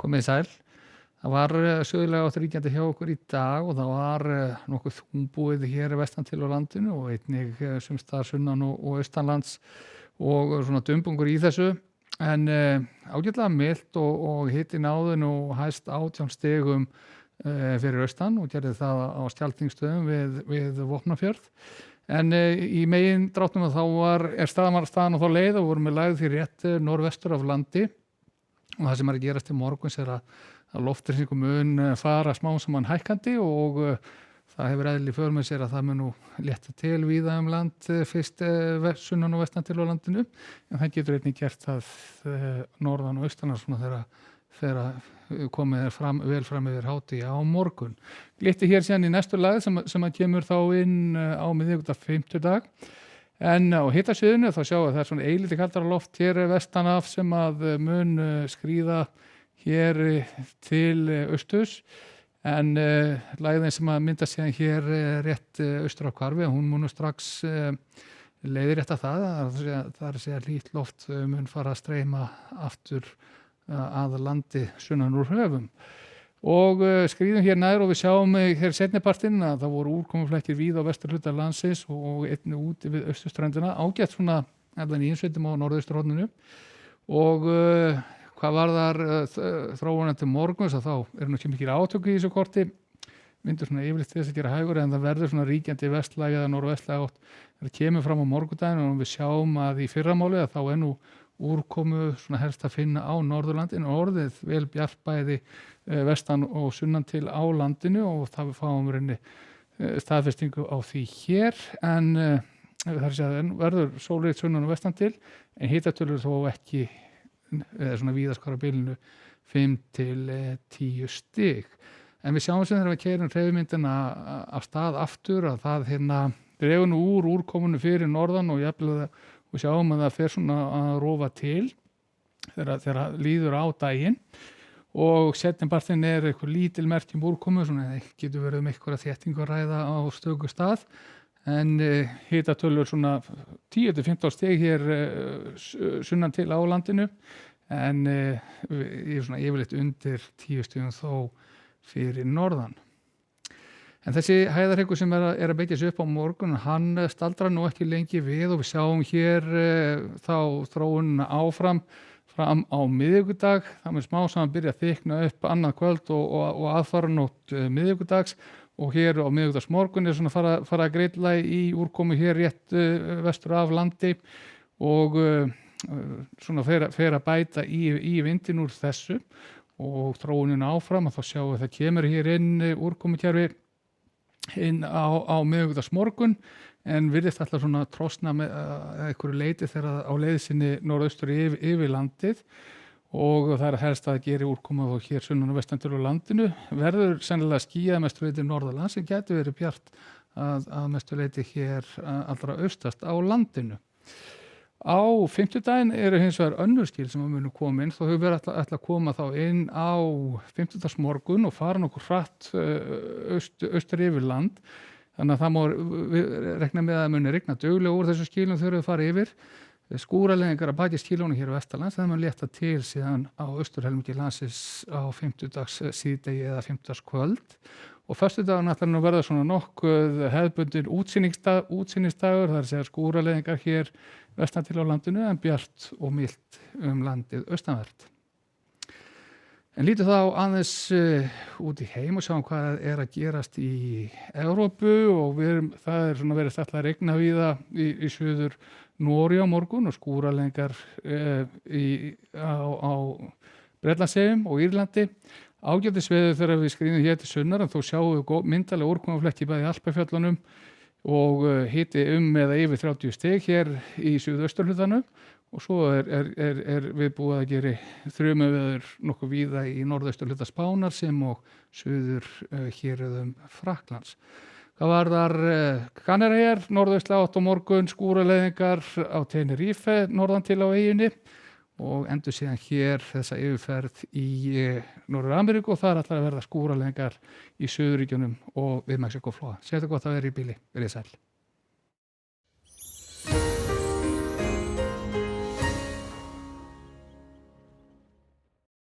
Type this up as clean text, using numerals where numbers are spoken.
Komið sæl. Það var sögulega átt ríkjandi hjá okkur í dag og það var nokkuð þungbúið hér vestan til á landinu og einnig sums staðar sunnan og austanlands og svona dumbungur í þessu. En ágætlega milt og hiti náðin og hæst 18 stigum fyrir austan og gerði það á Skjaltingstöðum við Vopnafjörð. En í megin dráttum þá er staðan á þá leið og vorum við lagði því rétt norðvestur af landi og það sem er að gerast til morguns er að loftþrýstingur mun fara smám saman hækkandi og það hefur eðli í för með sér að það mun nú létta til víða land fyrst sunnan og vestan til á landinu en það getur einnig gert það norðan og austanar svona þegar komið vel fram yfir hádegi á morgun. Glitti hér síðan í næstu lagi sem að kemur þá inn á miðvikudag fimmtudag. En á hitasviðinu þá sjáum við að það er svona eilítið kaldara loft hér vestan af sem að mun skríða hér til austurs en lægðin sem að mynda síðan hér rétt austur á hvarfi hún mun strax leiðrétta það er að segja hlýtt loft mun fara að streyma aftur að landi sunnan úr höfum og skríðum hér nær og við sjáum hér seinnipartinn að það voru úrkomuflekkir víða á vesturhluta landsins og einnig úti við austurströndina ágætt svona allan í innsveitum á norðausturhorninu og hvað varðar þróunar til morguns að þá eru nú ekki mikil átök í þessu korti vindur svona yfirleitt þess að gera hægur en það verður svona ríkjandi vestlæg eða norðvestlæg átt það kemur fram á morgundaginn og við sjáum að í fyrramáli að þá er nú úrkomu svona helst að finna á Norðurlandi en orðið vel bjart bæði vestan og sunnan til á landinu og það við fáum reyni staðfestingu á því hér en það er að segja verður sólríkt sunnan og vestan til en hitatölur þó ekki svona víðaskara bilinu 5 til 10 stig en við sjáum sem þegar við keyrum hreyfimyndina af stað aftur að það dregur nú úr úrkomunu fyrir norðan og jafnvel og sjáum að það fer svona að rófa til þegar líður á daginn og setnipartinn er eitthvað lítil merkjum úrkomu svona getur verið eitthvað þéttingu að ræða á stöku stað en hitatölur svona 10 til 15 stig hér sunnan til á landinu en ég er svona yfirleitt undir 10 stigum þó fyrir norðan. En þessi hæðarhryggur sem er að beygja sig upp á morgun, hann staldrar nú ekki lengi við og við sjáum hér þá þróunina áfram fram á miðvikudag. Það mun smá saman byrja að þykna upp annað kvöld og aðfaranótt miðvikudags og hér á miðvikudagsmorgun er svona fara að greilla í úrkomu hér rétt vestur af landi og svona fer að bæta í vindin úr þessu og þróunina áfram og þá sjáum við það kemur hér inn úrkomukerfi inn á miðvikudagsmorgun en virðist alltaf svona trosna með einhverju leiti þegar á leið sinni norðaustur yfir landið og það er helst að gera úrkoma þá hér sunnan og vestan til á landinu verður sennilega skýjað mestu leiti norðanlands sem getur verið bjart að mestu leiti hér allra austast á landinu. Á fimmtudaginn eru hins vegar önnur skil sem munu koma inn, þá hefur verið ætla að koma þá inn á fimmtudagsmorgun og fara nokkuð hratt austur yfir land. Þannig að það má rekna með að muni rigna duglega úr þessu skilum þegar þau fara yfir. Skúraleiðingar að baki skilunum hér á vestanlands, það mun létta til síðan á austurhelmingi landsins á fimmtudags síðdegi eða fimmtudagskvöld. Og föstudaginn ætlar nú að verða svona nokkuð hefðbundin útsýnisdagur, það er að segja skúraleiðingar hér vestan til á landinu en bjart og milt landið austanvert. En lítum þá aðeins út í heim og sjáum hvað er að gerast í Evrópu og það er svona verið ætla að regna víða í suður Nóri á morgun og skúraleiðingar á Bretlandseyjum og Írlandi. Ágætisveður þegar við skríðum hér til sunnar en þó sjáum við myndalega úrkomuflekki bæði í Alpafjöllunum og hiti eða yfir 30 stig hér í suðausturhlutanum og svo er viðbúið að gera þrumuveður nokkuð víða í norðausturhluta Spánar sem og suður héruðum Frakklands. Það varðar Kanaríeyjar, norðaustlæg átt á morgun, skúraleiðingar á Tenerife, norðan til á eyjunni og endur síðan hér þessa yfirferð í Norður-Ameríku og það er alltaf að verða skúraleiðingar í Suðurríkjunum og við Mexíkóflóa. Sér þetta gott að vera í bíli, verið sæl.